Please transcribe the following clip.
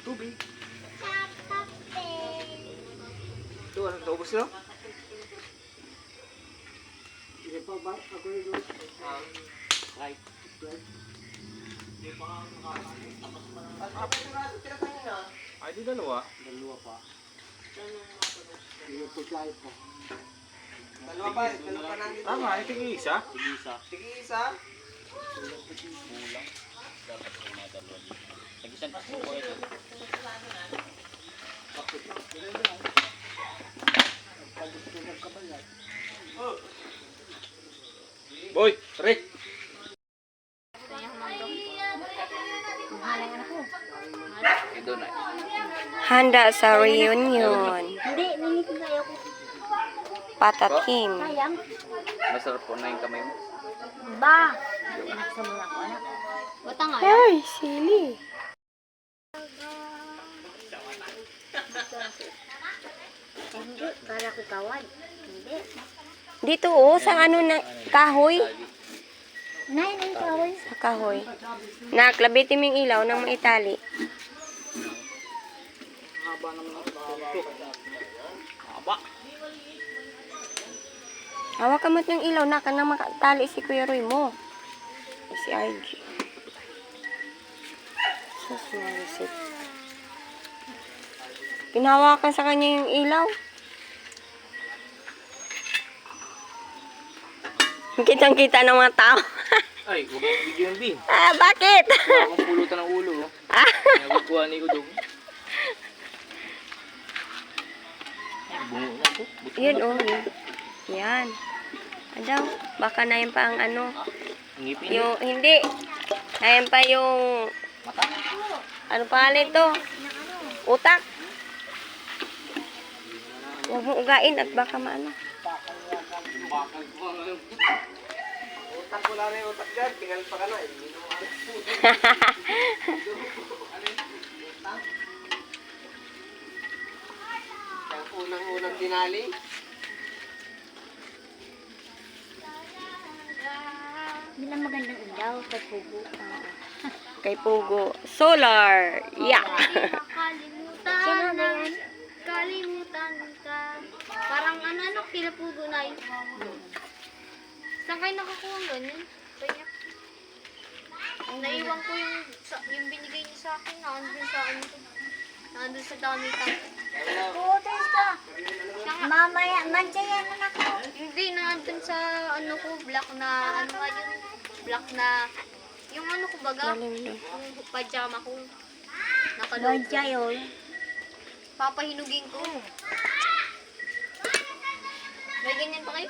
Tubig. Ito, ano? Naubos na? Hindi pa ba? Ako yung doon. Right. Ay, di dalawa. Dalawa pa. Dalawa pa, dalawa pa nandito. Tama, ay tig-isa. Tig-isa. Tig-isa? Kulang. Dapat kumadalawa dito. Tag-isang kasi ko ito. Boy, Rick. Handa sa reunion. Hindi, ninitin tayo ko. Patatim. Sayang. Masarap po na yung kamay mo. Ba? Naksa mo na ako, anak. Bata nga. Ay, sili. Hindi, para ko kawan. Hindi. Dito oh, sa ano na kahoy. Nay, kawan. Sa kahoy. Naklabitin mo yung ilaw ng maitali. Haba naman ang ito. Haba. Hawakan mo yung ilaw na kanang makatali si Kuya Roy mo. Ay, si RG. Sus, marisit. Pinahawakan sa kanya yung ilaw. Kitang-kita ng mga tao. Ay, huwag yung video yung bin. Ah, bakit? Wala akong pulutan ng ulo. Nagkukuha ni Udong. Bungo na ito. Yun, oh. Yun. Yan. Adaw, baka na yun pa ang ano. Ang ngipin. Yung, hindi. Ayan pa yung, Mata. ano pangalan ito? Utak. Huwag mo ugain at baka maano. Bakal ko ang alam. Utak ko lang yung utak dyan. Tingal pa ka na. Ang unang-unang dinali. Bilang magandang ilaw, kay Pugo. Kay Pugo. Solar. Yeah. Sino na yan? Kalimutan ka. Parang ano, kila Pugo na yun. Saan kayo nakakuha ng ganyan? Kaya, naiwan ko yung binigay niyo sa akin. Nandun sa ano. Nandun sa dami tank. Putos ka. Mamaya, mansayan na ako. Hindi, nandun sa ano ko, black na, ano nga yun? Black na, yung ano ko baga, Galing yung pajama ko. Nakalog. Mansayon. Papahinugin ko. May ganyan pa kayo?